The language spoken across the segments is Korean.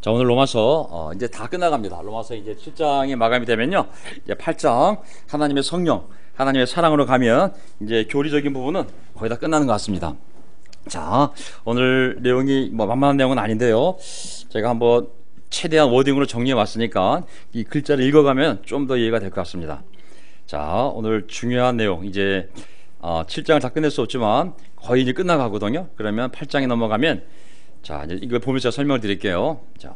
자, 오늘 로마서 이제 다 끝나갑니다. 로마서 이제 7장이 마감이 되면요, 이제 8장 하나님의 성령, 하나님의 사랑으로 가면 이제 교리적인 부분은 거의 다 끝나는 것 같습니다. 자, 오늘 내용이 뭐 만만한 내용은 아닌데요, 제가 한번 최대한 워딩으로 정리해 왔으니까 이 글자를 읽어가면 좀 더 이해가 될 것 같습니다. 자, 오늘 중요한 내용, 이제 7장을 다 끝낼 수 없지만 거의 이제 끝나가거든요. 그러면 8장에 넘어가면, 자, 이제 이걸 보면서 설명을 드릴게요. 자,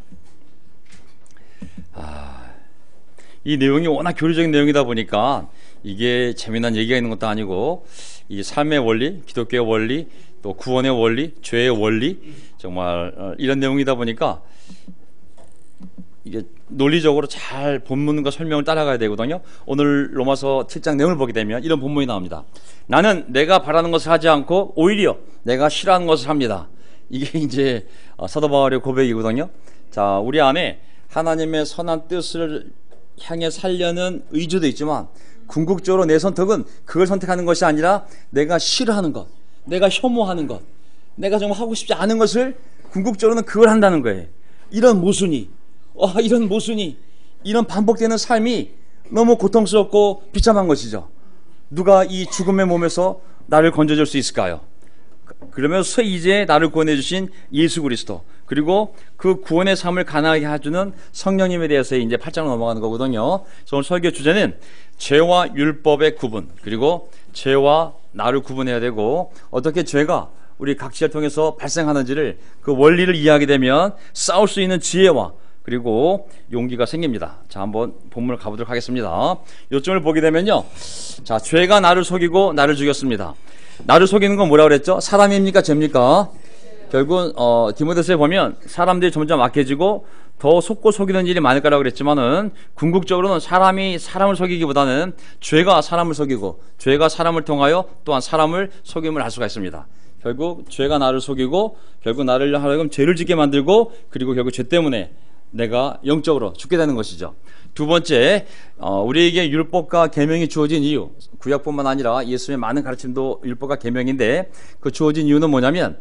이 내용이 워낙 교리적인 내용이다 보니까 이게 재미난 얘기가 있는 것도 아니고, 이 삶의 원리, 기독교의 원리, 또 구원의 원리, 죄의 원리, 정말 이런 내용이다 보니까 이게 논리적으로 잘 본문과 설명을 따라가야 되거든요. 오늘 로마서 7장 내용을 보게 되면 이런 본문이 나옵니다. 나는 내가 바라는 것을 하지 않고 오히려 내가 싫어하는 것을 합니다. 이게 이제 사도 바울의 고백이거든요. 자, 우리 안에 하나님의 선한 뜻을 향해 살려는 의지도 있지만, 궁극적으로 내 선택은 그걸 선택하는 것이 아니라 내가 싫어하는 것, 내가 혐오하는 것, 내가 정말 하고 싶지 않은 것을 궁극적으로는 그걸 한다는 거예요. 이런 모순이, 이런 반복되는 삶이 너무 고통스럽고 비참한 것이죠. 누가 이 죽음의 몸에서 나를 건져줄 수 있을까요? 그러면서 이제 나를 구원해 주신 예수 그리스도, 그리고 그 구원의 삶을 가능하게 해주는 성령님에 대해서 이제 8장으로 넘어가는 거거든요. 그래서 오늘 설교 주제는 죄와 율법의 구분, 그리고 죄와 나를 구분해야 되고, 어떻게 죄가 우리 각지를 통해서 발생하는지를, 그 원리를 이해하게 되면 싸울 수 있는 지혜와 그리고 용기가 생깁니다. 자, 한번 본문을 가보도록 하겠습니다. 요점을 보게 되면요, 자, 죄가 나를 속이고 나를 죽였습니다. 나를 속이는 건 뭐라고 그랬죠? 사람입니까? 죄입니까? 결국 디모데서에 보면 사람들이 점점 악해지고 더 속고 속이는 일이 많을 거라고 그랬지만은, 궁극적으로는 사람이 사람을 속이기보다는 죄가 사람을 속이고 죄가 사람을 통하여 또한 사람을 속임을 할 수가 있습니다. 결국 죄가 나를 속이고 결국 나를 하여금 죄를 짓게 만들고, 그리고 결국 죄 때문에 내가 영적으로 죽게 되는 것이죠. 두 번째, 우리에게 율법과 계명이 주어진 이유, 구약뿐만 아니라 예수님의 많은 가르침도 율법과 계명인데, 그 주어진 이유는 뭐냐면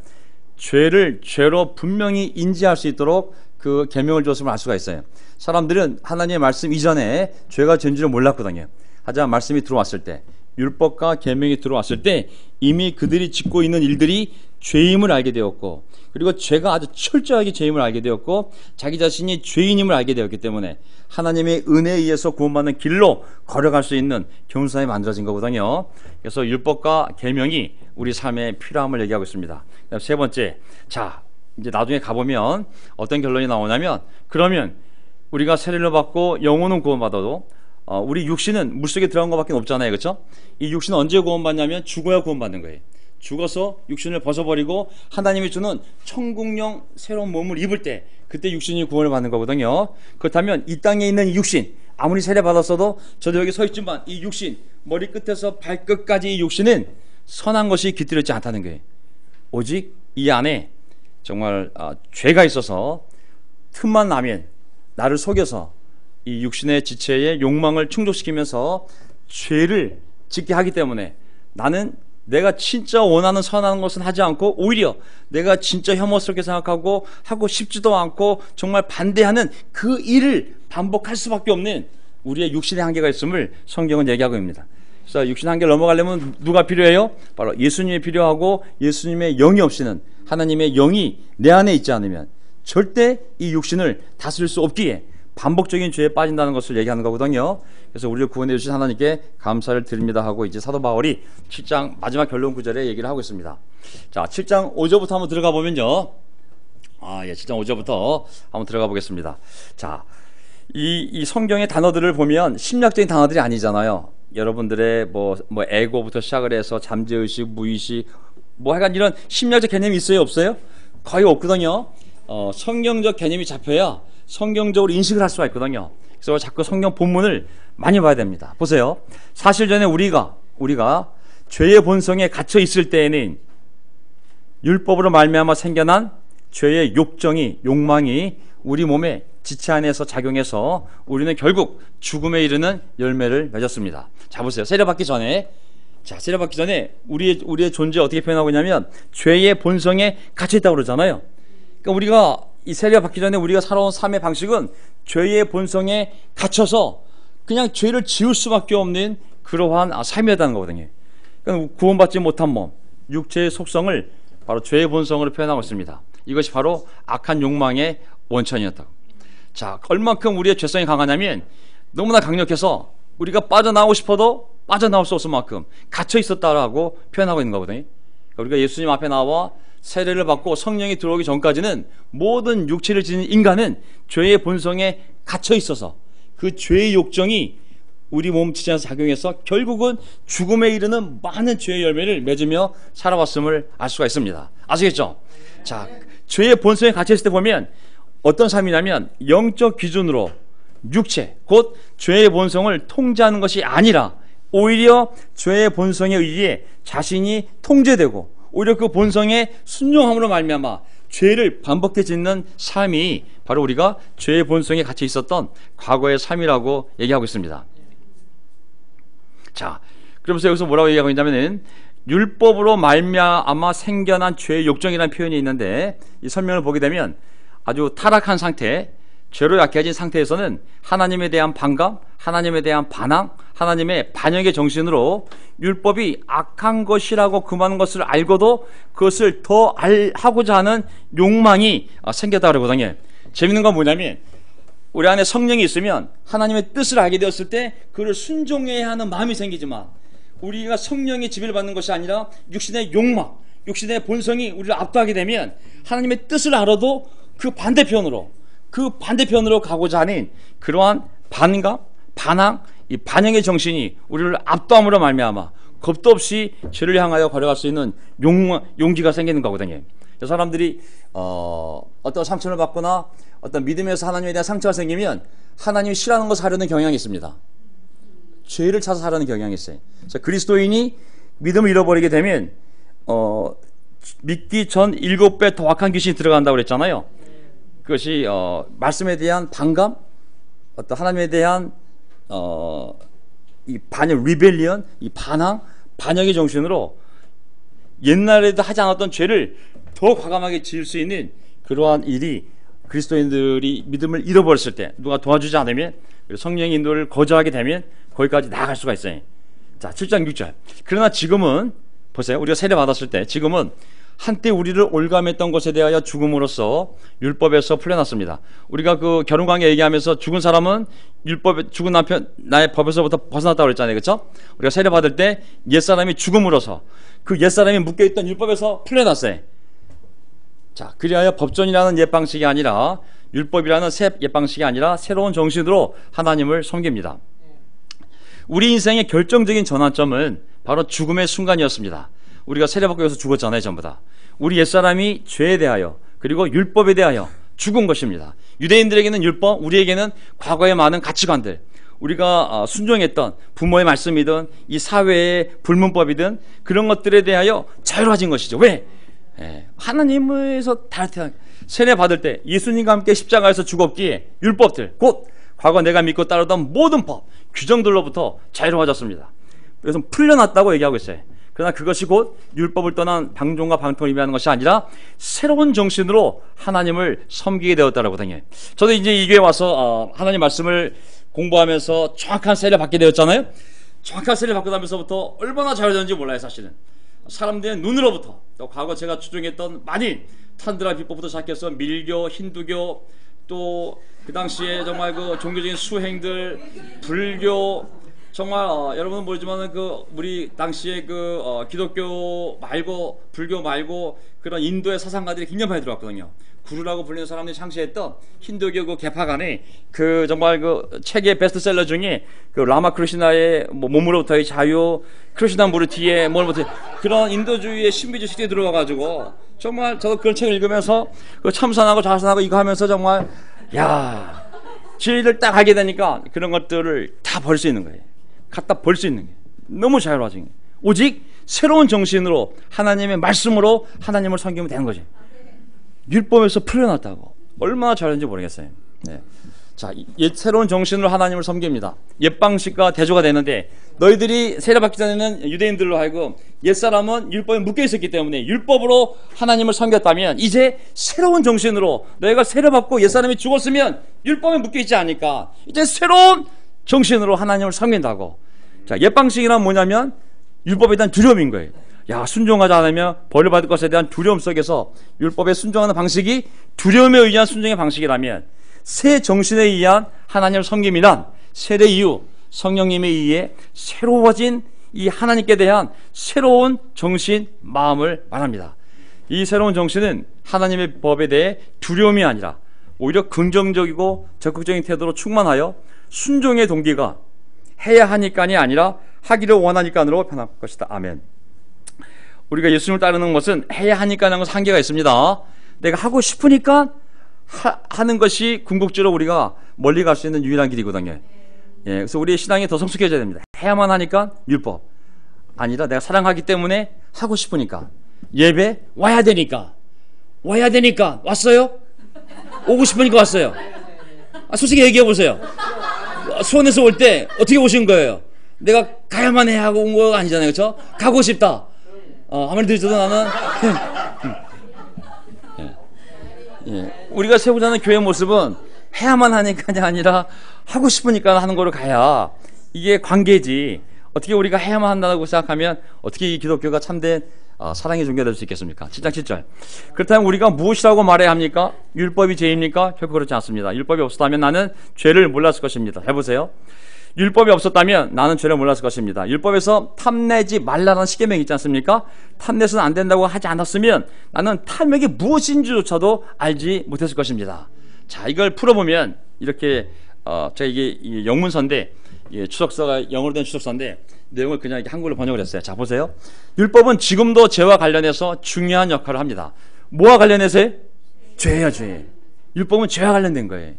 죄를 죄로 분명히 인지할 수 있도록 그 계명을 줬음을 알 수가 있어요. 사람들은 하나님의 말씀 이전에 죄가 죄인 줄 몰랐거든요. 하지만 말씀이 들어왔을 때, 율법과 계명이 들어왔을 때 이미 그들이 짓고 있는 일들이 죄임을 알게 되었고, 그리고 죄가 아주 철저하게 죄임을 알게 되었고, 자기 자신이 죄인임을 알게 되었기 때문에 하나님의 은혜에 의해서 구원받는 길로 걸어갈 수 있는 경륜선이 만들어진 거거든요. 그래서 율법과 계명이 우리 삶의 필요함을 얘기하고 있습니다. 세 번째, 자, 이제 나중에 가보면 어떤 결론이 나오냐면, 그러면 우리가 세례를 받고 영혼은 구원받아도 우리 육신은 물속에 들어간 것밖에 없잖아요, 그렇죠? 이 육신은 언제 구원받냐면 죽어야 구원받는 거예요. 죽어서 육신을 벗어버리고 하나님이 주는 천국령 새로운 몸을 입을 때, 그때 육신이 구원을 받는 거거든요. 그렇다면 이 땅에 있는 이 육신, 아무리 세례 받았어도, 저도 여기 서 있지만 이 육신, 머리끝에서 발끝까지 이 육신은 선한 것이 깃들어 있지 않다는 거예요. 오직 이 안에 정말 죄가 있어서 틈만 나면 나를 속여서 이 육신의 지체의 욕망을 충족시키면서 죄를 짓게 하기 때문에, 나는 내가 진짜 원하는 선한 것은 하지 않고 오히려 내가 진짜 혐오스럽게 생각하고 하고 싶지도 않고 정말 반대하는 그 일을 반복할 수밖에 없는 우리의 육신의 한계가 있음을 성경은 얘기하고 있습니다. 그래서 육신의 한계를 넘어가려면 누가 필요해요? 바로 예수님이 필요하고, 예수님의 영이 없이는, 하나님의 영이 내 안에 있지 않으면 절대 이 육신을 다스릴 수 없기에 반복적인 죄에 빠진다는 것을 얘기하는 거거든요. 그래서 우리를 구원해 주신 하나님께 감사를 드립니다 하고, 이제 사도 바울이 7장 마지막 결론 구절에 얘기를 하고 있습니다. 자, 7장 5절부터 한번 들어가 보면요, 7장 5절부터 한번 들어가 보겠습니다. 자, 이 성경의 단어들을 보면 심리학적인 단어들이 아니잖아요. 여러분들의 뭐 에고부터 시작을 해서 잠재의식, 무의식, 하여간 이런 심리학적 개념이 있어요, 없어요? 거의 없거든요. 성경적 개념이 잡혀야 성경적으로 인식을 할 수가 있거든요. 그래서 자꾸 성경 본문을 많이 봐야 됩니다. 보세요. 사실 전에 우리가 죄의 본성에 갇혀 있을 때에는 율법으로 말미암아 생겨난 죄의 욕망이 우리 몸에 지체 안에서 작용해서 우리는 결국 죽음에 이르는 열매를 맺었습니다. 자, 보세요. 세례받기 전에 우리의 존재 어떻게 표현하고 있냐면 죄의 본성에 갇혀 있다고 그러잖아요. 그러니까 우리가 이 세례가 받기 전에 우리가 살아온 삶의 방식은 죄의 본성에 갇혀서 그냥 죄를 지을 수밖에 없는 그러한 삶이었다는 거거든요. 그러니까 구원받지 못한 몸, 육체의 속성을 바로 죄의 본성으로 표현하고 있습니다. 이것이 바로 악한 욕망의 원천이었다고. 자, 얼만큼 우리의 죄성이 강하냐면 너무나 강력해서 우리가 빠져나오고 싶어도 빠져나올 수 없을 만큼 갇혀 있었다라고 표현하고 있는 거거든요. 그러니까 우리가 예수님 앞에 나와 세례를 받고 성령이 들어오기 전까지는 모든 육체를 지닌 인간은 죄의 본성에 갇혀 있어서 그 죄의 욕정이 우리 몸체에서 작용해서 결국은 죽음에 이르는 많은 죄의 열매를 맺으며 살아왔음을 알 수가 있습니다. 아시겠죠? 자, 죄의 본성에 갇혀있을 때 보면 어떤 삶이냐면 영적 기준으로 육체, 곧 죄의 본성을 통제하는 것이 아니라 오히려 죄의 본성에 의해 자신이 통제되고 오히려 그 본성의 순종함으로 말미암아 죄를 반복해 짓는 삶이 바로 우리가 죄의 본성에 갇혀 있었던 과거의 삶이라고 얘기하고 있습니다. 자, 그러면서 여기서 뭐라고 얘기하고 있냐면은 율법으로 말미암아 생겨난 죄의 욕정이라는 표현이 있는데 이 설명을 보게 되면 아주 타락한 상태, 죄로 약해진 상태에서는 하나님에 대한 반감, 하나님에 대한 반항, 하나님의 반역의 정신으로 율법이 악한 것이라고 금하는 것을 알고도 그것을 더 하고자 하는 욕망이 생겼다 그러거든요. 재밌는 건 뭐냐면 우리 안에 성령이 있으면 하나님의 뜻을 알게 되었을 때 그를 순종해야 하는 마음이 생기지만 우리가 성령의 지배를 받는 것이 아니라 육신의 욕망, 육신의 본성이 우리를 압도하게 되면 하나님의 뜻을 알아도 그 반대편으로 가고자 하는 그러한 반감, 반항, 이 반영의 정신이 우리를 압도함으로 말미암아 겁도 없이 죄를 향하여 걸어갈 수 있는 용기가 생기는 거거든요. 사람들이 어떤 상처를 받거나 어떤 믿음에서 하나님에 대한 상처가 생기면 하나님이 싫어하는 것을 하려는 경향이 있습니다. 죄를 찾아서 하려는 경향이 있어요. 그리스도인이 믿음을 잃어버리게 되면 믿기 전 7배 더 악한 귀신이 들어간다고 그랬잖아요. 그것이 말씀에 대한 반감, 어떤 하나님에 대한 이 반역, 리벨리언, 이 반항, 반역의 정신으로 옛날에도 하지 않았던 죄를 더 과감하게 지을 수 있는 그러한 일이 그리스도인들이 믿음을 잃어버렸을 때 누가 도와주지 않으면 성령의 인도를 거절하게 되면 거기까지 나아갈 수가 있어요. 자, 7장 6절. 그러나 지금은 보세요. 우리가 세례 받았을 때 지금은 한때 우리를 올감했던 것에 대하여 죽음으로써 율법에서 풀려났습니다. 우리가 그 결혼관계 얘기하면서 죽은 사람은 율법에 죽은 남편 나의 법에서부터 벗어났다고 그랬잖아요. 그렇죠? 우리가 세례 받을 때 옛사람이 죽음으로써 그 옛사람이 묶여있던 율법에서 풀려났어요. 자, 그리하여 법전이라는 옛 방식이 아니라 율법이라는 새 옛 방식이 아니라 새로운 정신으로 하나님을 섬깁니다. 우리 인생의 결정적인 전환점은 바로 죽음의 순간이었습니다. 우리가 세례받고 여기서 죽었잖아요. 전부 다 우리 옛사람이 죄에 대하여 그리고 율법에 대하여 죽은 것입니다. 유대인들에게는 율법, 우리에게는 과거의 많은 가치관들, 우리가 순종했던 부모의 말씀이든 이 사회의 불문법이든 그런 것들에 대하여 자유로워진 것이죠. 왜? 하나님에서 세례 받을 때 예수님과 함께 십자가에서 죽었기에 율법들, 곧 과거 내가 믿고 따르던 모든 법, 규정들로부터 자유로워졌습니다. 그래서 풀려났다고 얘기하고 있어요. 그러나 그것이 곧 율법을 떠난 방종과 방통을 의미하는 것이 아니라 새로운 정신으로 하나님을 섬기게 되었다라거든요. 저도 이제 이 교회에 와서 하나님 말씀을 공부하면서 정확한 세례를 받게 되었잖아요. 정확한 세례를 받고 나면서부터 얼마나 자유로웠는지 몰라요. 사실은 사람들의 눈으로부터 또 과거 제가 추종했던 많이 탄드라 비법부터 시작해서 밀교, 힌두교, 또 그 당시에 정말 그 종교적인 수행들, 불교, 정말 여러분은 모르지만 그 우리 당시에 그 기독교 말고 불교 말고 그런 인도의 사상가들이 굉장히 많이 들어왔거든요. 구루라고 불리는 사람들이 창시했던 힌두교 그 개파간에 그 정말 그 책의 베스트셀러 중에 그 라마 크리시나의 뭐 몸으로부터의 자유, 크리시나 무르티의 뭐부터 그런 인도주의의 신비주의 시대에 들어와가지고 정말 저도 그런 책을 읽으면서 그 참선하고 자선하고 이거 하면서 정말 야 진리를 딱 알게 되니까 그런 것들을 다 버릴 수 있는 거예요. 갖다 벌 수 있는 게 너무 자유로워진 게 오직 새로운 정신으로 하나님의 말씀으로 하나님을 섬기면 되는 거지. 율법에서 풀려났다고 얼마나 잘하는지 모르겠어요. 네. 자, 새로운 정신으로 하나님을 섬깁니다. 옛 방식과 대조가 되는데, 너희들이 세례받기 전에는 유대인들로 하여금 옛사람은 율법에 묶여 있었기 때문에 율법으로 하나님을 섬겼다면, 이제 새로운 정신으로 너희가 세례받고 옛사람이 죽었으면 율법에 묶여 있지 않으니까 이제 새로운 정신으로 하나님을 섬긴다고. 자, 옛 방식이란 뭐냐면 율법에 대한 두려움인 거예요. 야, 순종하지 않으면 벌을 받을 것에 대한 두려움 속에서 율법에 순종하는 방식이 두려움에 의한 순종의 방식이라면, 새 정신에 의한 하나님을 섬김이란 세례 이후 성령님에 의해 새로워진 이 하나님께 대한 새로운 정신, 마음을 말합니다. 이 새로운 정신은 하나님의 법에 대해 두려움이 아니라 오히려 긍정적이고 적극적인 태도로 충만하여 순종의 동기가 해야 하니까이 아니라 하기를 원하니까로 변할 것이다. 아멘. 우리가 예수님을 따르는 것은 해야 하니까라는 것은 한계가 있습니다. 내가 하고 싶으니까 하는 것이 궁극적으로 우리가 멀리 갈 수 있는 유일한 길이거든요. 예, 그래서 우리의 신앙이 더 성숙해져야 됩니다. 해야만 하니까 율법 아니라 내가 사랑하기 때문에 하고 싶으니까, 예배 와야 되니까 왔어요? 오고 싶으니까 왔어요. 솔직히 얘기해 보세요. 수원에서 올 때 어떻게 오신 거예요? 내가 가야만 해 하고 온 거 아니잖아요, 그렇죠? 가고 싶다. 아무리 늦어도 나는 예. 우리가 세우자는 교회 모습은 해야만 하니까이 아니라 하고 싶으니까 하는 거로 가야 이게 관계지. 어떻게 우리가 해야만 한다고 생각하면 어떻게 이 기독교가 참된 사랑의 종교가 될 수 있겠습니까? 7장 7절. 그렇다면 우리가 무엇이라고 말해야 합니까? 율법이 죄입니까? 결코 그렇지 않습니다. 율법이 없었다면 나는 죄를 몰랐을 것입니다. 해보세요. 율법이 없었다면 나는 죄를 몰랐을 것입니다. 율법에서 탐내지 말라는 십계명이 있지 않습니까? 탐내서는 안 된다고 하지 않았으면 나는 탐욕이 무엇인지조차도 알지 못했을 것입니다. 자, 이걸 풀어보면 이렇게 제가 이게 영문서인데, 추석서가 영어로 된 추석서인데 내용을 그냥 이렇게 한글로 번역을 했어요. 자, 보세요. 율법은 지금도 죄와 관련해서 중요한 역할을 합니다. 뭐와 관련해서요? 죄예요, 죄. 율법은 죄와 관련된 거예요.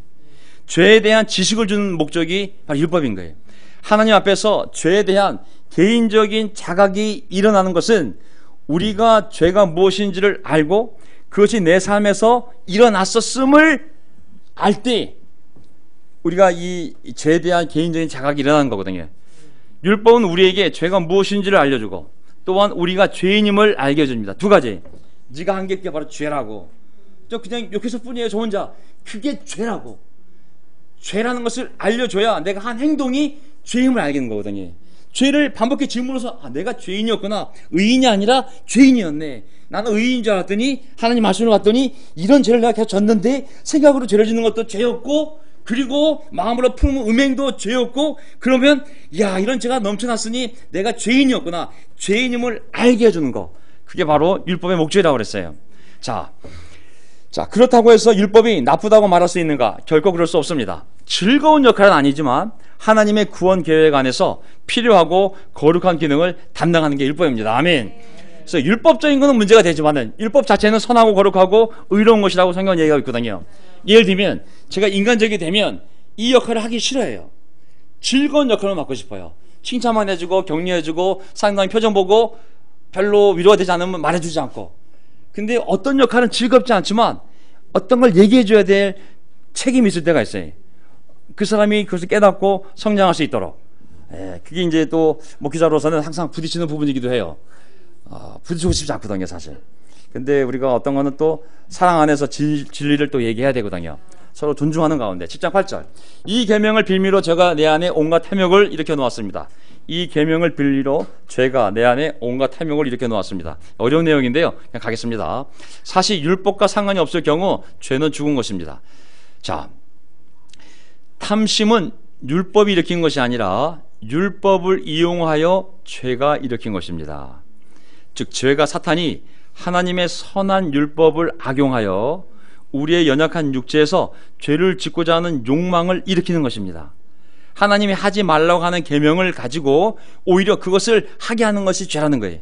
죄에 대한 지식을 주는 목적이 바로 율법인 거예요. 하나님 앞에서 죄에 대한 개인적인 자각이 일어나는 것은 우리가 죄가 무엇인지를 알고 그것이 내 삶에서 일어났었음을 알 때 우리가 이 죄에 대한 개인적인 자각이 일어나는 거거든요. 율법은 우리에게 죄가 무엇인지를 알려주고 또한 우리가 죄인임을 알게 해줍니다. 두 가지. 네가 한 게 바로 죄라고. 저 그냥 욕했을 뿐이에요, 저 혼자. 그게 죄라고. 죄라는 것을 알려줘야 내가 한 행동이 죄임을 알겠는 거거든요. 죄를 반복해 질문해서 내가 죄인이었구나. 의인이 아니라 죄인이었네. 나는 의인인 줄 알았더니 하나님 말씀을 봤더니 이런 죄를 내가 계속 졌는데 생각으로 죄를 짓는 것도 죄였고, 그리고 마음으로 품은 음행도 죄였고, 그러면 야, 이런 죄가 넘쳐났으니 내가 죄인이었구나. 죄인임을 알게 해주는 거, 그게 바로 율법의 목적이라고 그랬어요. 자, 그렇다고 해서 율법이 나쁘다고 말할 수 있는가? 결코 그럴 수 없습니다. 즐거운 역할은 아니지만 하나님의 구원 계획 안에서 필요하고 거룩한 기능을 담당하는 게 율법입니다. 아멘. 그래서 율법적인 것은 문제가 되지만은 율법 자체는 선하고 거룩하고 의로운 것이라고 성경은 얘기하고 있거든요. 예를 들면 제가 인간적이 되면 이 역할을 하기 싫어해요. 즐거운 역할을 맡고 싶어요. 칭찬만 해주고 격려해주고 상대방 표정 보고 별로 위로가 되지 않으면 말해주지 않고. 근데 어떤 역할은 즐겁지 않지만 어떤 걸 얘기해줘야 될 책임이 있을 때가 있어요. 그 사람이 그것을 깨닫고 성장할 수 있도록. 그게 이제 또 목회자로서는 항상 부딪히는 부분이기도 해요. 부딪히고 싶지 않거든요, 사실. 근데 우리가 어떤 거는 또 사랑 안에서 진리를 또 얘기해야 되거든요. 서로 존중하는 가운데. 7장 8절. 이 계명을 빌미로 제가 내 안에 온갖 탐욕을 일으켜 놓았습니다. 이 계명을 빌미로 죄가 내 안에 온갖 탐욕을 일으켜 놓았습니다. 어려운 내용인데요, 그냥 가겠습니다. 사실 율법과 상관이 없을 경우 죄는 죽은 것입니다. 자, 탐심은 율법이 일으킨 것이 아니라 율법을 이용하여 죄가 일으킨 것입니다. 즉 죄가 사탄이 하나님의 선한 율법을 악용하여 우리의 연약한 육체에서 죄를 짓고자 하는 욕망을 일으키는 것입니다. 하나님이 하지 말라고 하는 계명을 가지고 오히려 그것을 하게 하는 것이 죄라는 거예요.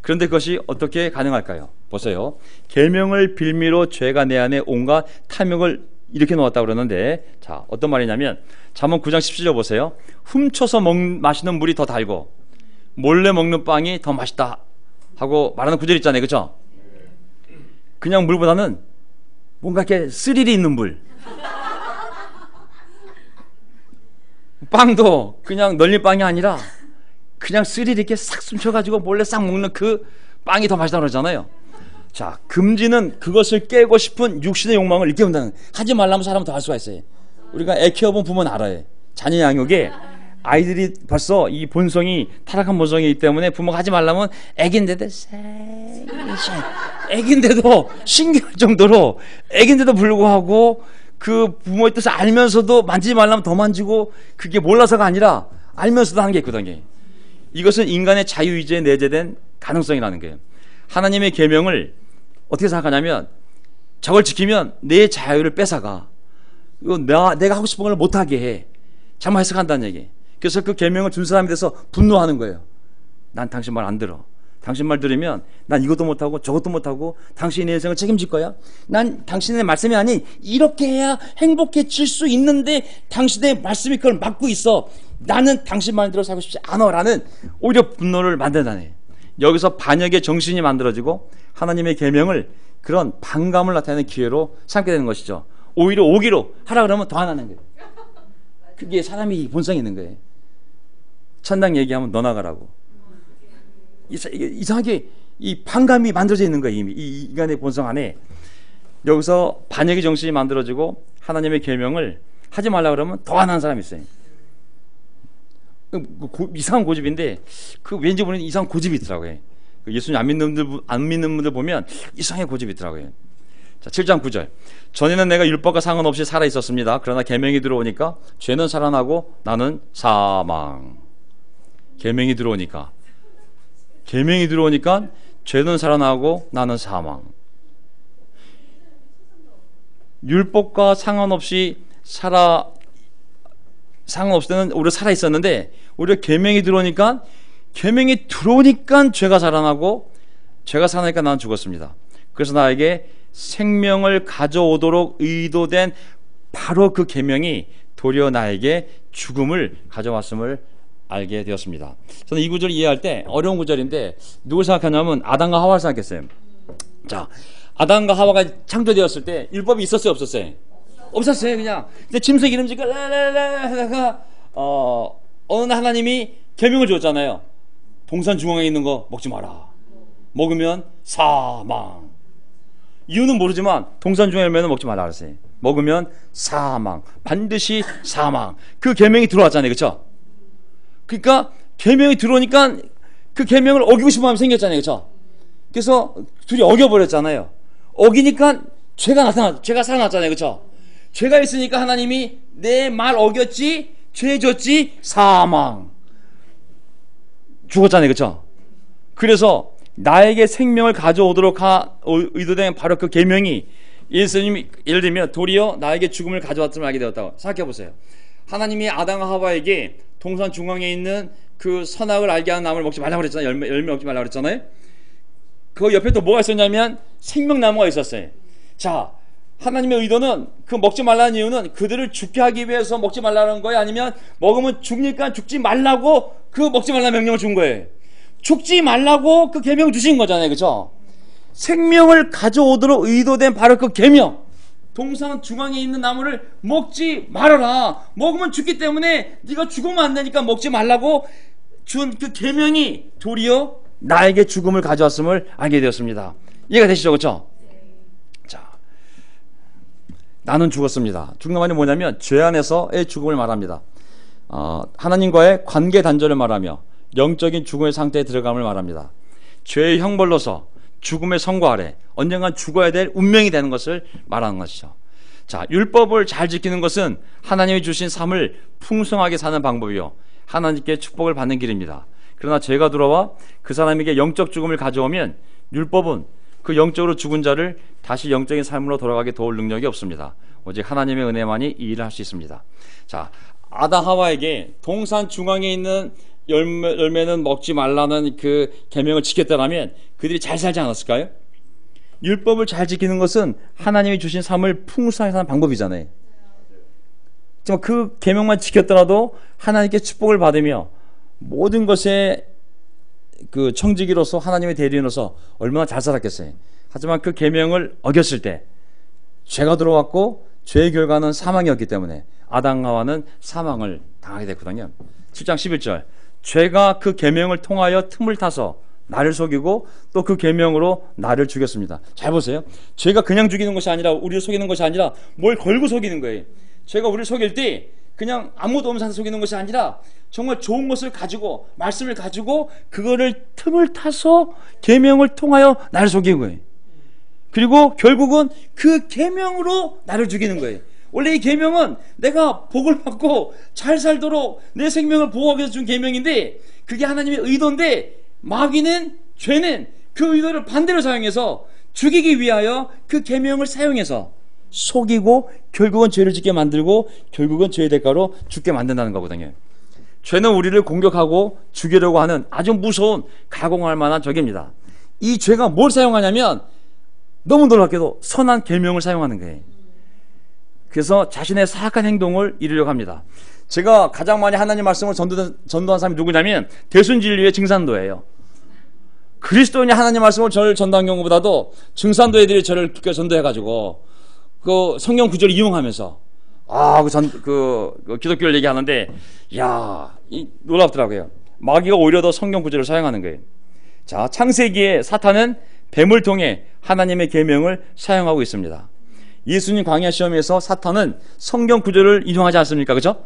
그런데 그것이 어떻게 가능할까요? 보세요. 계명을 빌미로 죄가 내 안에 온갖 탐욕을 일으켜 놓았다고 그러는데, 자, 어떤 말이냐면 잠언 9장 17절 보세요. 훔쳐서 마시는 물이 더 달고 몰래 먹는 빵이 더 맛있다 하고 말하는 구절 있잖아요, 그렇죠? 그냥 물보다는 뭔가 이렇게 스릴이 있는 물, 빵도 그냥 널린 빵이 아니라 그냥 스릴 있게 싹 숨겨가지고 몰래 싹 먹는 그 빵이 더 맛있다고 그러잖아요. 자, 금지는 그것을 깨고 싶은 육신의 욕망을 일깨운다는, 하지 말라면 사람은 더 할 수가 있어요. 우리가 애 키워본 부모는 알아요. 자녀 양육에 아이들이 벌써 이 본성이, 타락한 본성이기 때문에 부모가 하지 말라면 애긴데도 신기할 정도로, 애긴데도 불구하고 그 부모의 뜻을 알면서도 만지지 말라면 더 만지고, 그게 몰라서가 아니라 알면서도 하는 게 있거든요. 이것은 인간의 자유의지에 내재된 가능성이라는 거예요. 하나님의 계명을 어떻게 생각하냐면, 저걸 지키면 내 자유를 뺏어가, 내가 하고 싶은 걸 못하게 해, 잘못 해석한다는 얘기. 그래서 그 계명을 준 사람에 대해서 분노하는 거예요. 난 당신 말 안 들어. 당신 말 들으면 난 이것도 못하고 저것도 못하고 당신이 내 인생을 책임질 거야. 난 당신의 말씀이 아닌 이렇게 해야 행복해질 수 있는데 당신의 말씀이 그걸 막고 있어. 나는 당신 말대로 살고 싶지 않아 라는 오히려 분노를 만든다네. 여기서 반역의 정신이 만들어지고 하나님의 계명을 그런 반감을 나타내는 기회로 삼게 되는 것이죠. 오히려 오기로 하라 그러면 더 안 하는 거예요. 그게 사람이 본성이 있는 거예요. 천당 얘기하면 너 나가라고. 이상하게 이 반감이 만들어져 있는 거예요. 이미 이 인간의 본성 안에. 여기서 반역의 정신이 만들어지고 하나님의 계명을 하지 말라 그러면 더 안 하는 사람이 있어요. 이상한 고집인데 그 왠지 모르는 이상한 고집이 있더라고요. 예수님 안 믿는 분들 보면 이상하게 고집이 있더라고요. 자, 7장 9절. 전에는 내가 율법과 상관없이 살아 있었습니다. 그러나 계명이 들어오니까 죄는 살아나고 나는 사망. 계명이 들어오니까 죄는 살아나고 나는 사망. 율법과 상관없이 상관없을 때는 우리가 살아 있었는데, 우리가 계명이 들어오니까 죄가 살아나고, 죄가 살아나니까 나는 죽었습니다. 그래서 나에게 생명을 가져오도록 의도된 바로 그 계명이 도리어 나에게 죽음을 가져왔음을 알게 되었습니다. 저는 이 구절을 이해할 때 어려운 구절인데, 누굴 생각하냐면 아담과 하와를 생각했어요. 자, 아담과 하와가 창조되었을 때 율법이 있었어요, 없었어요? 없었어요. 그냥 근데 짐승 이름 짓고 하다가 어느 하나님이 계명을 줬잖아요. 동산 중앙에 있는 거 먹지 마라. 먹으면 사망. 이유는 모르지만 동산 중앙에 있는 먹지 말라 그랬어요. 먹으면 사망, 반드시 사망. 그 계명이 들어왔잖아요, 그렇죠? 그러니까 계명이 들어오니까 그 계명을 어기고 싶은 마음이 생겼잖아요, 그렇죠? 그래서 둘이 어겨버렸잖아요. 어기니까 죄가 살아났잖아요, 그렇죠? 죄가 있으니까 하나님이 내 말 어겼지, 죄 졌지, 사망. 죽었잖아요, 그렇죠? 그래서 나에게 생명을 가져오도록 의도된 바로 그 계명이, 예수님이 예를 들면 도리어 나에게 죽음을 가져왔음을 알게 되었다고 생각해 보세요. 하나님이 아담과 하와에게 동산 중앙에 있는 그 선악을 알게 하는 나무를 먹지 말라고 그랬잖아요. 열매 먹지 말라고 그랬잖아요. 그 옆에 또 뭐가 있었냐면 생명나무가 있었어요. 자, 하나님의 의도는 그 먹지 말라는 이유는 그들을 죽게 하기 위해서 먹지 말라는 거예요? 아니면 먹으면 죽으니까 죽지 말라고 그 먹지 말라는 명령을 준 거예요? 죽지 말라고 그 계명 주신 거잖아요, 그렇죠? 생명을 가져오도록 의도된 바로 그 계명, 동산 중앙에 있는 나무를 먹지 말아라. 먹으면 죽기 때문에 네가 죽으면 안 되니까 먹지 말라고 준 그 계명이 도리어 나에게 죽음을 가져왔음을 알게 되었습니다. 이해가 되시죠, 그렇죠? 자, 나는 죽었습니다. 죽는 말이 뭐냐면 죄 안에서의 죽음을 말합니다. 하나님과의 관계 단절을 말하며 영적인 죽음의 상태에 들어감을 말합니다. 죄의 형벌로서 죽음의 선고 아래 언젠간 죽어야 될 운명이 되는 것을 말하는 것이죠. 자, 율법을 잘 지키는 것은 하나님이 주신 삶을 풍성하게 사는 방법이요, 하나님께 축복을 받는 길입니다. 그러나 죄가 들어와 그 사람에게 영적 죽음을 가져오면 율법은 그 영적으로 죽은 자를 다시 영적인 삶으로 돌아가게 도울 능력이 없습니다. 오직 하나님의 은혜만이 이 일을 할 수 있습니다. 자, 아담 하와에게 동산 중앙에 있는 열매는 먹지 말라는 그 계명을 지켰다면 그들이 잘 살지 않았을까요? 율법을 잘 지키는 것은 하나님이 주신 삶을 풍성하게 사는 방법이잖아요. 그 계명만 지켰더라도 하나님께 축복을 받으며 모든 것에 그 청지기로서 하나님의 대리인으로서 얼마나 잘 살았겠어요. 하지만 그 계명을 어겼을 때 죄가 들어왔고 죄의 결과는 사망이었기 때문에 아담과 하와는 사망을 당하게 됐거든요. 7장 11절 죄가 그 계명을 통하여 틈을 타서 나를 속이고 또 그 계명으로 나를 죽였습니다. 잘 보세요. 죄가 그냥 죽이는 것이 아니라 우리를 속이는 것이 아니라 뭘 걸고 속이는 거예요. 죄가 우리를 속일 때 그냥 아무것도 없는 상태에서 속이는 것이 아니라 정말 좋은 것을 가지고 말씀을 가지고 그거를 틈을 타서 계명을 통하여 나를 속이는 거예요. 그리고 결국은 그 계명으로 나를 죽이는 거예요. 원래 이 계명은 내가 복을 받고 잘 살도록 내 생명을 보호하기 위해서 준 계명인데 그게 하나님의 의도인데 마귀는 죄는 그 의도를 반대로 사용해서 죽이기 위하여 그 계명을 사용해서 속이고 결국은 죄를 짓게 만들고 결국은 죄의 대가로 죽게 만든다는 거거든요. 죄는 우리를 공격하고 죽이려고 하는 아주 무서운 가공할 만한 적입니다. 이 죄가 뭘 사용하냐면 너무 놀랍게도 선한 계명을 사용하는 거예요. 그래서 자신의 사악한 행동을 이루려고 합니다. 제가 가장 많이 하나님 말씀을 전도한 사람이 누구냐면 대순진리의 증산도예요. 그리스도인이 하나님 말씀을 저를 전도한 경우보다도 증산도 애들이 저를 전도해가지고 그 성경 구절을 이용하면서 기독교를 얘기하는데 놀랍더라고요. 마귀가 오히려 더 성경 구절을 사용하는 거예요. 자, 창세기에 사탄은 뱀을 통해 하나님의 계명을 사용하고 있습니다. 예수님 광야 시험에서 사탄은 성경 구절을 인용하지 않습니까? 그렇죠?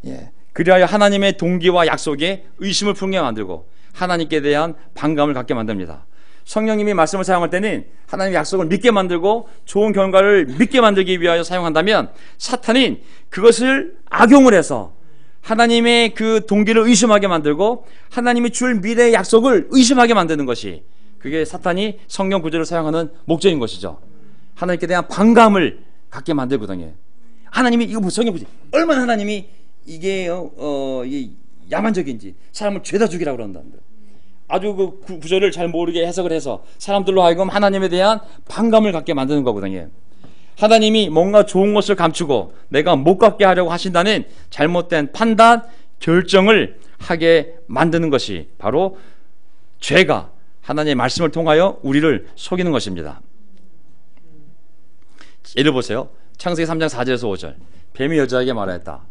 예. 그리하여 하나님의 동기와 약속에 의심을 품게 만들고 하나님께 대한 반감을 갖게 만듭니다. 성령님이 말씀을 사용할 때는 하나님의 약속을 믿게 만들고 좋은 결과를 믿게 만들기 위하여 사용한다면 사탄은 그것을 악용을 해서 하나님의 그 동기를 의심하게 만들고 하나님이 줄 미래의 약속을 의심하게 만드는 것이 그게 사탄이 성경 구절을 사용하는 목적인 것이죠. 하나님께 대한 반감을 갖게 만들거든요. 하나님이 이거 성경 구절 얼마나 하나님이 이게 야만적인지 사람을 죄다 죽이라고 그런다는데 아주 그 구절을 잘 모르게 해석을 해서 사람들로 하여금 하나님에 대한 반감을 갖게 만드는 거거든요. 하나님이 뭔가 좋은 것을 감추고 내가 못 갖게 하려고 하신다는 잘못된 판단, 결정을 하게 만드는 것이 바로 죄가 하나님의 말씀을 통하여 우리를 속이는 것입니다. 예를 보세요. 창세기 3장 4절에서 5절 뱀이 여자에게 말하였다.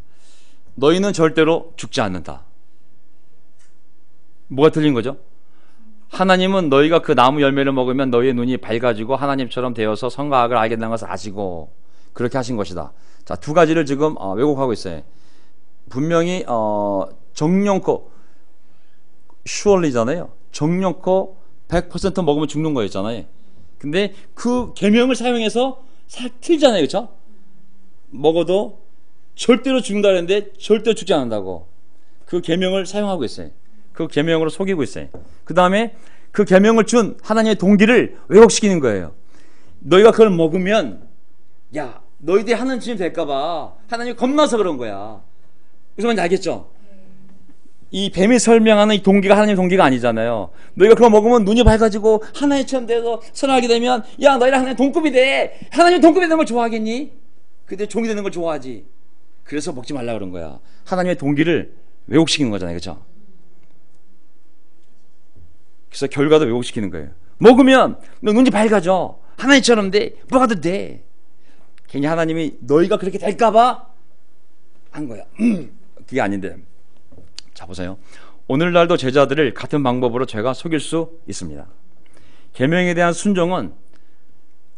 너희는 절대로 죽지 않는다. 뭐가 틀린 거죠? 하나님은 너희가 그 나무 열매를 먹으면 너희의 눈이 밝아지고 하나님처럼 되어서 선과 악을 알게 된다는 것을 아시고 그렇게 하신 것이다. 자, 두 가지를 지금 왜곡하고 있어요. 분명히 정령코 슈얼리잖아요. 정령코 100% 먹으면 죽는 거였잖아요. 근데 그 계명을 사용해서 틀잖아요. 그렇죠? 먹어도 절대로 죽는다 그랬는데 절대로 죽지 않는다고 그 계명을 사용하고 있어요. 그 계명으로 속이고 있어요. 그 다음에 그 계명을 준 하나님의 동기를 왜곡시키는 거예요. 너희가 그걸 먹으면 너희들이 하나님 주님 될까봐 하나님이 겁나서 그런 거야. 무슨 말인지 알겠죠? 이 뱀이 설명하는 이 동기가 하나님의 동기가 아니잖아요. 너희가 그거 먹으면 눈이 밝아지고 하나님처럼 돼서 선하게 되면 너희랑 하나님 동급이 돼. 하나님 동급이 되는 걸 좋아하겠니? 그때 종이 되는 걸 좋아하지. 그래서 먹지 말라 그런 거야. 하나님의 동기를 왜곡시키는 거잖아요. 그렇죠? 그래서 결과도 왜곡시키는 거예요. 먹으면 너 눈이 밝아져. 하나님처럼 돼. 뭐가 더 돼. 괜히 하나님이 너희가 그렇게 될까봐 한 거야. 그게 아닌데. 자, 보세요. 오늘날도 제자들을 같은 방법으로 죄가 속일 수 있습니다. 계명에 대한 순종은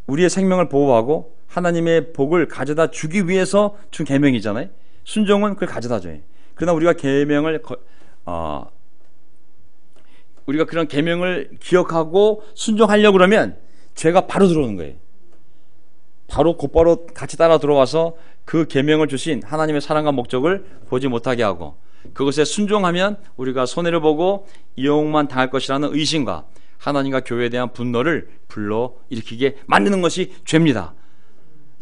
우리의 생명을 보호하고 하나님의 복을 가져다 주기 위해서 준 계명이잖아요. 순종은 그걸 가져다 줘요. 그러나 우리가 우리가 그런 계명을 기억하고 순종하려고 그러면 죄가 바로 들어오는 거예요. 곧바로 같이 따라 들어와서 그 계명을 주신 하나님의 사랑과 목적을 보지 못하게 하고 그것에 순종하면 우리가 손해를 보고 이용만 당할 것이라는 의심과 하나님과 교회에 대한 분노를 불러일으키게 만드는 것이 죄입니다.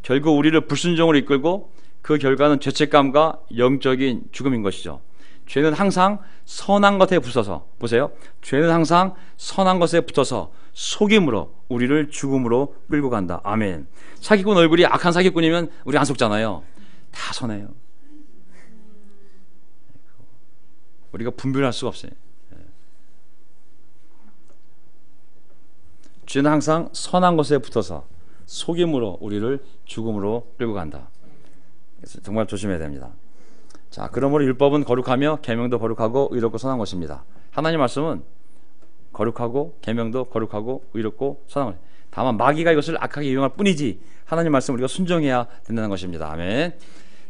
결국 우리를 불순종으로 이끌고 그 결과는 죄책감과 영적인 죽음인 것이죠. 죄는 항상 선한 것에 붙어서 보세요. 죄는 항상 선한 것에 붙어서 속임으로 우리를 죽음으로 끌고 간다. 아멘. 사기꾼 얼굴이 악한 사기꾼이면 우리 안 속잖아요. 다 선해요. 우리가 분별할 수가 없어요. 죄는 항상 선한 것에 붙어서 속임으로 우리를 죽음으로 끌고 간다. 그래서 정말 조심해야 됩니다. 자, 그러므로 율법은 거룩하며 계명도 거룩하고 의롭고 선한 것입니다. 하나님 말씀은 거룩하고 계명도 거룩하고 의롭고 선한 것. 다만 마귀가 이것을 악하게 이용할 뿐이지 하나님 말씀 우리가 순종해야 된다는 것입니다. 아멘.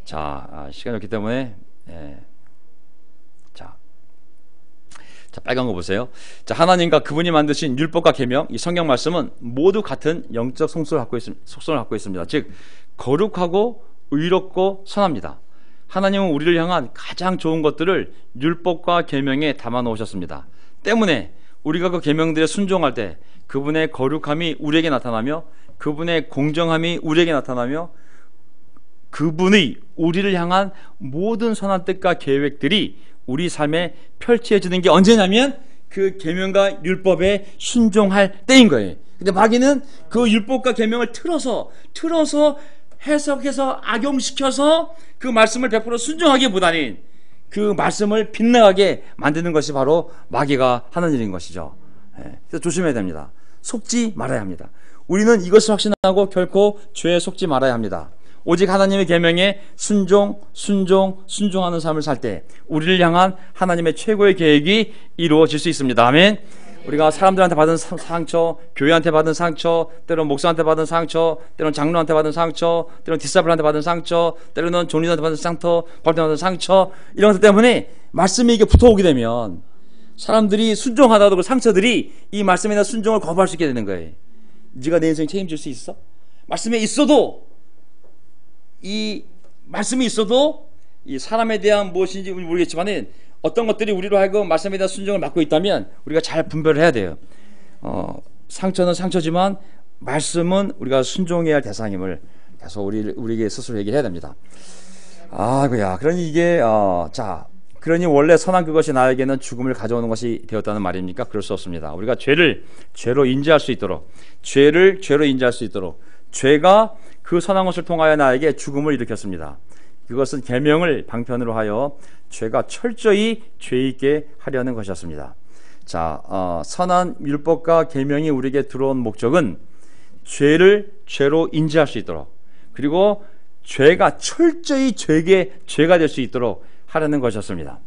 자, 시간이 없기 때문에 자, 빨간 거 보세요. 자, 하나님과 그분이 만드신 율법과 계명, 이 성경 말씀은 모두 같은 영적 속성을 갖고 있습니다. 즉 거룩하고 의롭고 선합니다. 하나님은 우리를 향한 가장 좋은 것들을 율법과 계명에 담아 놓으셨습니다. 때문에 우리가 그 계명들에 순종할 때 그분의 거룩함이 우리에게 나타나며 그분의 공정함이 우리에게 나타나며 그분의 우리를 향한 모든 선한 뜻과 계획들이 우리 삶에 펼쳐지는 게 언제냐면 그 계명과 율법에 순종할 때인 거예요. 근데 마귀는 그 율법과 계명을 틀어서 해석해서 악용시켜서 그 말씀을 100% 순종하기보다는 그 말씀을 빗나가게 만드는 것이 바로 마귀가 하는 일인 것이죠. 그래서 조심해야 됩니다. 속지 말아야 합니다. 우리는 이것을 확신하고 결코 죄에 속지 말아야 합니다. 오직 하나님의 계명에 순종하는 삶을 살 때 우리를 향한 하나님의 최고의 계획이 이루어질 수 있습니다. 아멘. 우리가 사람들한테 받은 상처, 교회한테 받은 상처, 때로는 목사한테 받은 상처, 때로는 장로한테 받은 상처, 때로는 디사블한테 받은 상처, 때로는 존리한테 받은 상처, 발전한테 받은 상처, 이런 것 때문에 말씀이 이게 붙어오게 되면 사람들이 순종하다도 그 상처들이 이 말씀에 대한 순종을 거부할 수 있게 되는 거예요. 네가 내 인생 책임질 수 있어? 말씀에 있어도 이 말씀이 있어도 이 사람에 대한 무엇인지 모르겠지만은 어떤 것들이 우리로 하여금 말씀에 대한 순종을 맡고 있다면 우리가 잘 분별을 해야 돼요. 상처는 상처지만 말씀은 우리가 순종해야 할 대상임을 계속 우리에게 스스로 얘기를 해야 됩니다. 아이고야, 그러니 이게 그러니 원래 선한 그것이 나에게는 죽음을 가져오는 것이 되었다는 말입니까? 그럴 수 없습니다. 우리가 죄를 죄로 인지할 수 있도록 죄가 그 선한 것을 통하여 나에게 죽음을 일으켰습니다. 그것은 계명을 방편으로 하여 죄가 철저히 죄 있게 하려는 것이었습니다. 자, 선한 율법과 계명이 우리에게 들어온 목적은 죄를 죄로 인지할 수 있도록, 그리고 죄가 철저히 죄가 될 수 있도록 하려는 것이었습니다.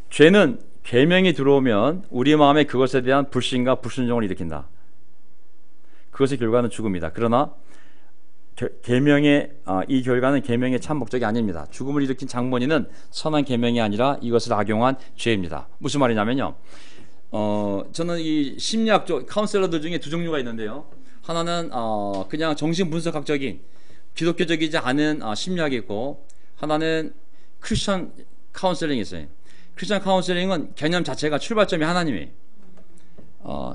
죄는 계명이 들어오면 우리 마음에 그것에 대한 불신과 불순종을 일으킨다. 그것의 결과는 죽음이다. 그러나 이 결과는 계명의 참 목적이 아닙니다. 죽음을 일으킨 장본인은 선한 계명이 아니라 이것을 악용한 죄입니다. 무슨 말이냐면요, 저는 이 심리학적 카운셀러들 중에 두 종류가 있는데요. 하나는 그냥 정신분석학적인 기독교적이지 않은 심리학이 있고, 하나는 크리스천 카운셀링이 있어요. 크리스천 카운셀링은 개념 자체가 출발점이 하나님이에요.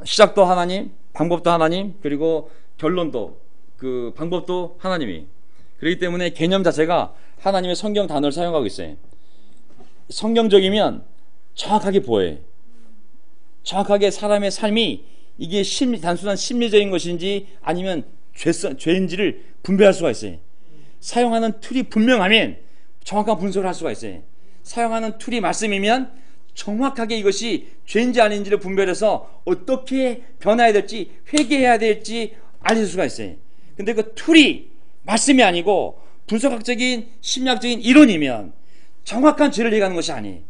시작도 하나님, 방법도 하나님, 그리고 결론도 그 방법도 하나님이. 그렇기 때문에 개념 자체가 하나님의 성경 단어를 사용하고 있어요. 성경적이면 정확하게 보여요. 정확하게 사람의 삶이 이게 단순한 심리적인 것인지 아니면 죄인지를 분별할 수가 있어요. 사용하는 툴이 분명하면 정확한 분석을 할 수가 있어요. 사용하는 툴이 말씀이면 정확하게 이것이 죄인지 아닌지를 분별해서 어떻게 변화해야 될지, 회개해야 될지 알릴 수가 있어요. 근데 그 툴이 말씀이 아니고 분석학적인 심리학적인 이론이면 정확한 죄를 얘기하는 것이 아니에요.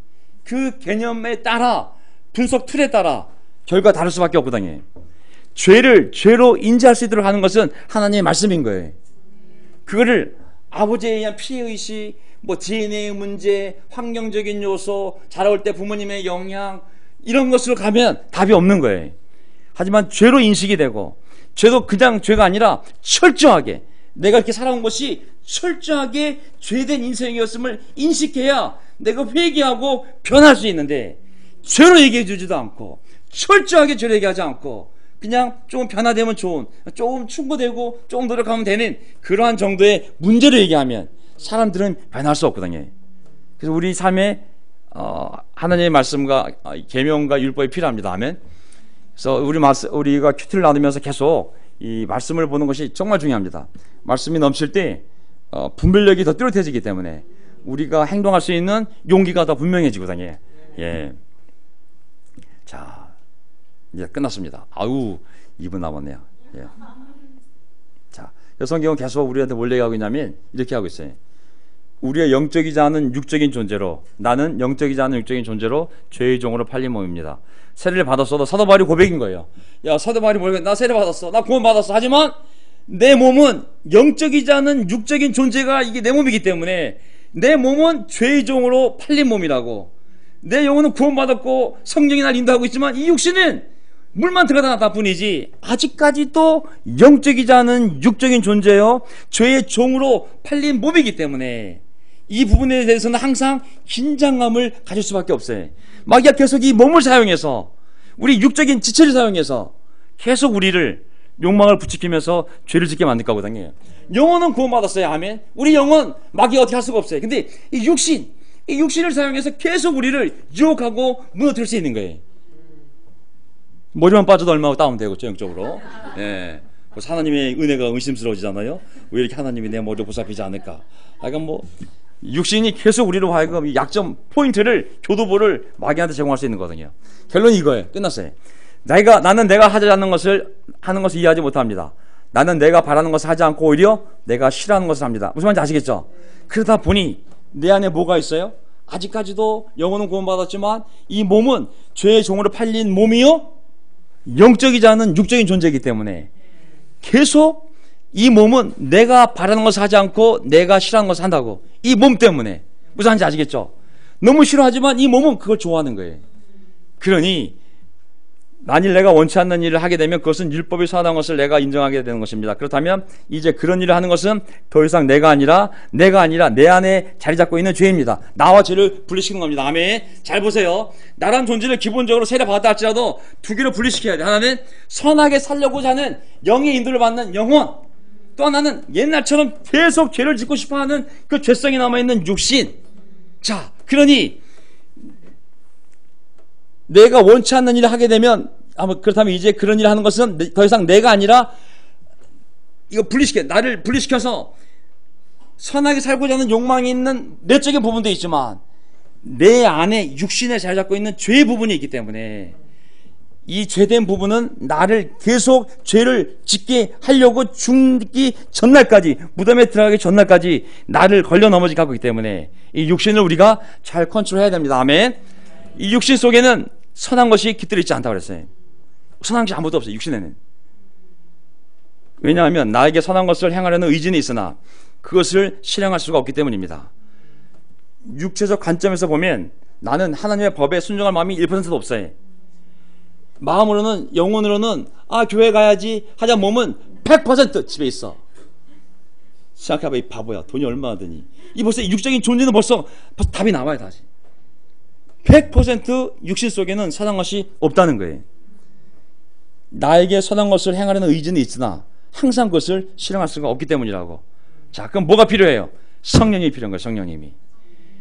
그 개념에 따라, 분석 툴에 따라 결과가 다를 수밖에 없거든요. 죄를 죄로 인지할 수 있도록 하는 것은 하나님의 말씀인 거예요. 그거를 아버지에 의한 피해의식, DNA 문제, 환경적인 요소, 자라올 때 부모님의 영향, 이런 것으로 가면 답이 없는 거예요. 하지만 죄로 인식이 되고, 죄도 그냥 죄가 아니라 철저하게 내가 이렇게 살아온 것이 철저하게 죄된 인생이었음을 인식해야 내가 회개하고 변할 수 있는데, 죄로 얘기해 주지도 않고 철저하게 죄로 얘기하지 않고 그냥 조금 변화되면 좋은, 조금 충고되고 조금 노력하면 되는 그러한 정도의 문제를 얘기하면 사람들은 변할 수 없거든요. 그래서 우리 삶에 하나님의 말씀과 계명과 율법이 필요합니다. 아멘. 그래서 우리가 큐티를 나누면서 계속 이 말씀을 보는 것이 정말 중요합니다. 말씀이 넘칠 때 분별력이 더 뚜렷해지기 때문에 우리가 행동할 수 있는 용기가 더 분명해지거든요. 예. 자, 이제 끝났습니다. 2분 남았네요. 예. 자, 성경은 계속 우리한테 뭘 얘기하고 있냐면 이렇게 하고 있어요. 우리의 영적이지 않은 육적인 존재로, 나는 영적이지 않은 육적인 존재로 죄의 종으로 팔린 몸입니다. 세례를 받았어도 사도 바울이 고백인 거예요. 야, 사도 바울이 뭐래? 나 세례 받았어, 나 구원 받았어. 하지만 내 몸은 영적이지 않은 육적인 존재가 이게 내 몸이기 때문에 내 몸은 죄의 종으로 팔린 몸이라고. 내 영혼은 구원 받았고 성령이 날 인도하고 있지만 이 육신은 물만 들어가다 뿐이지 아직까지도 영적이지 않은 육적인 존재요, 죄의 종으로 팔린 몸이기 때문에 이 부분에 대해서는 항상 긴장감을 가질 수밖에 없어요. 마귀가 계속 이 몸을 사용해서, 우리 육적인 지체를 사용해서 계속 우리를 욕망을 부추기면서 죄를 짓게 만들 거거든요. 영혼은 구원받았어요. 아멘. 우리 영혼 마귀가 어떻게 할 수가 없어요. 근데 이 육신을 사용해서 계속 우리를 유혹하고 무너뜨릴 수 있는 거예요. 머리만 빠져도 얼마나 다운되고 영적으로. 예. 그래서 하나님의 은혜가 의심스러워지잖아요. 왜 이렇게 하나님이 내 머리를 보살피지 않을까. 그러니까 뭐 육신이 계속 우리로 하여금 이 약점 포인트를, 교도보를 마귀한테 제공할 수 있는 거거든요. 결론이 이거예요. 끝났어요. 나는 내가 하지 않는 것을 하는 것을 이해하지 못합니다. 나는 내가 바라는 것을 하지 않고 오히려 내가 싫어하는 것을 합니다. 무슨 말인지 아시겠죠? 그러다 보니 내 안에 뭐가 있어요? 아직까지도 영혼은 구원받았지만 이 몸은 죄의 종으로 팔린 몸이요, 영적이지 않은 육적인 존재이기 때문에 계속 이 몸은 내가 바라는 것을 하지 않고 내가 싫어하는 것을 한다고. 이 몸 때문에. 무슨 말인지 아시겠죠? 너무 싫어하지만 이 몸은 그걸 좋아하는 거예요. 그러니 만일 내가 원치 않는 일을 하게 되면 그것은 율법이 선한 것을 내가 인정하게 되는 것입니다. 그렇다면 이제 그런 일을 하는 것은 더 이상 내가 아니라 내 안에 자리 잡고 있는 죄입니다. 나와 죄를 분리시키는 겁니다. 아멘. 잘 보세요. 나란 존재를 기본적으로 세례 받았다 할지라도 두 개로 분리시켜야 돼. 하나는 선하게 살려고자 하는 영의 인도를 받는 영혼, 또 하나는 옛날처럼 계속 죄를 짓고 싶어하는 그 죄성이 남아있는 육신. 자, 그러니 내가 원치 않는 일을 하게 되면, 그렇다면 이제 그런 일을 하는 것은 더 이상 내가 아니라 이거 나를 분리시켜서 선하게 살고자 하는 욕망이 있는 내적인 부분도 있지만 내 안에 육신에 잘 잡고 있는 죄의 부분이 있기 때문에 이 죄된 부분은 나를 계속 죄를 짓게 하려고 죽기 전날까지, 무덤에 들어가기 전날까지 나를 걸려 넘어지게 하고 있기 때문에 이 육신을 우리가 잘 컨트롤해야 됩니다. 아멘. 이 육신 속에는 선한 것이 깃들어 있지 않다고 그랬어요. 선한 것이 아무것도 없어요, 육신에는. 왜냐하면 나에게 선한 것을 행하려는 의지는 있으나 그것을 실행할 수가 없기 때문입니다. 육체적 관점에서 보면 나는 하나님의 법에 순종할 마음이 1%도 없어요. 마음으로는, 영혼으로는 교회 가야지 하자 몸은 100% 집에 있어. 생각해봐, 이 바보야. 돈이 얼마나 드니. 이 벌써 육적인 존재는 벌써 답이 나와요. 다시 100% 육신 속에는 선한 것이 없다는 거예요. 나에게 선한 것을 행하려는 의지는 있으나 항상 그것을 실행할 수가 없기 때문이라고. 자, 그럼 뭐가 필요해요? 성령이 필요한 거예요. 성령님이.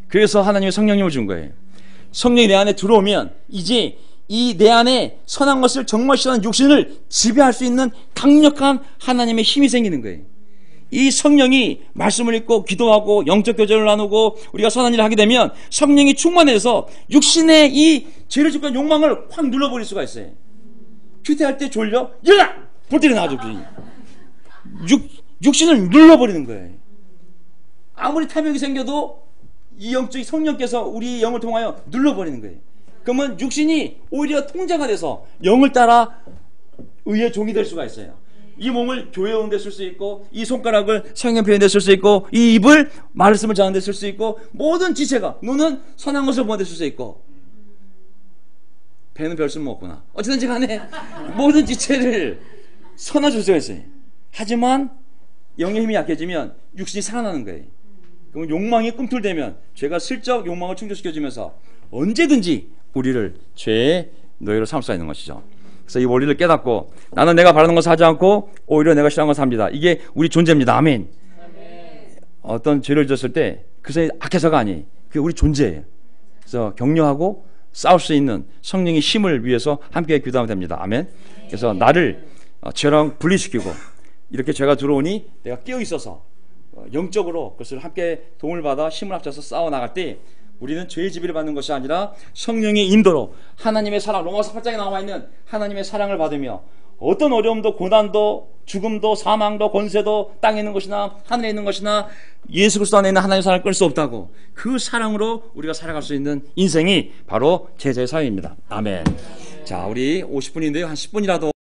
그래서 하나님이 성령님을 준 거예요. 성령이 내 안에 들어오면 이제 이 내 안에 선한 것을 정말 싫어하는 육신을 지배할 수 있는 강력한 하나님의 힘이 생기는 거예요. 이 성령이 말씀을 읽고 기도하고 영적 교제를 나누고 우리가 선한 일을 하게 되면 성령이 충만해서 육신의 이 죄를 짓고 있는 욕망을 확 눌러버릴 수가 있어요. 큐대할 때 졸려? 일어나! 볼 때는 나와줘. 육신을 눌러버리는 거예요. 아무리 탐욕이 생겨도 이 영적인 성령께서 우리 영을 통하여 눌러버리는 거예요. 그러면 육신이 오히려 통제가 돼서 영을 따라 의의 종이 될 수가 있어요. 이 몸을 교회 오는 데 쓸 수 있고, 이 손가락을 성령 표현에 쓸 수 있고, 이 입을 말씀을 전하는 데 쓸 수 있고, 모든 지체가, 눈은 선한 것을 보는 데 쓸 수 있고, 배는 별 쓸모 없구나. 어쨌든지 간에 모든 지체를 선할 수 있어요. 하지만 영의 힘이 약해지면 육신이 살아나는 거예요. 그럼 욕망이 꿈틀대면 죄가 슬쩍 욕망을 충족시켜주면서 언제든지 우리를 죄의 노예로 삼을 수 있는 것이죠. 그래서 이 원리를 깨닫고 나는 내가 바라는 것을 하지 않고 오히려 내가 싫어하는 것을 합니다. 이게 우리 존재입니다. 아멘. 어떤 죄를 졌을 때 그것이 악해서가 아니에요. 그게 우리 존재예요. 그래서 격려하고 싸울 수 있는 성령의 힘을 위해서 함께 기도하면 됩니다. 아멘. 그래서 나를 죄랑 분리시키고 이렇게 죄가 들어오니 내가 깨어 있어서 영적으로 그것을 함께 도움을 받아 힘을 합쳐서 싸워 나갈 때 우리는 죄의 지배를 받는 것이 아니라 성령의 인도로 하나님의 사랑, 로마서 8장에 나와 있는 하나님의 사랑을 받으며 어떤 어려움도 고난도 죽음도 사망도 권세도 땅에 있는 것이나 하늘에 있는 것이나 예수 그리스도 안에 있는 하나님의 사랑을 끊을 수 없다고, 그 사랑으로 우리가 살아갈 수 있는 인생이 바로 제자의 사회입니다. 아멘. 자, 우리 50분인데요. 한 10분이라도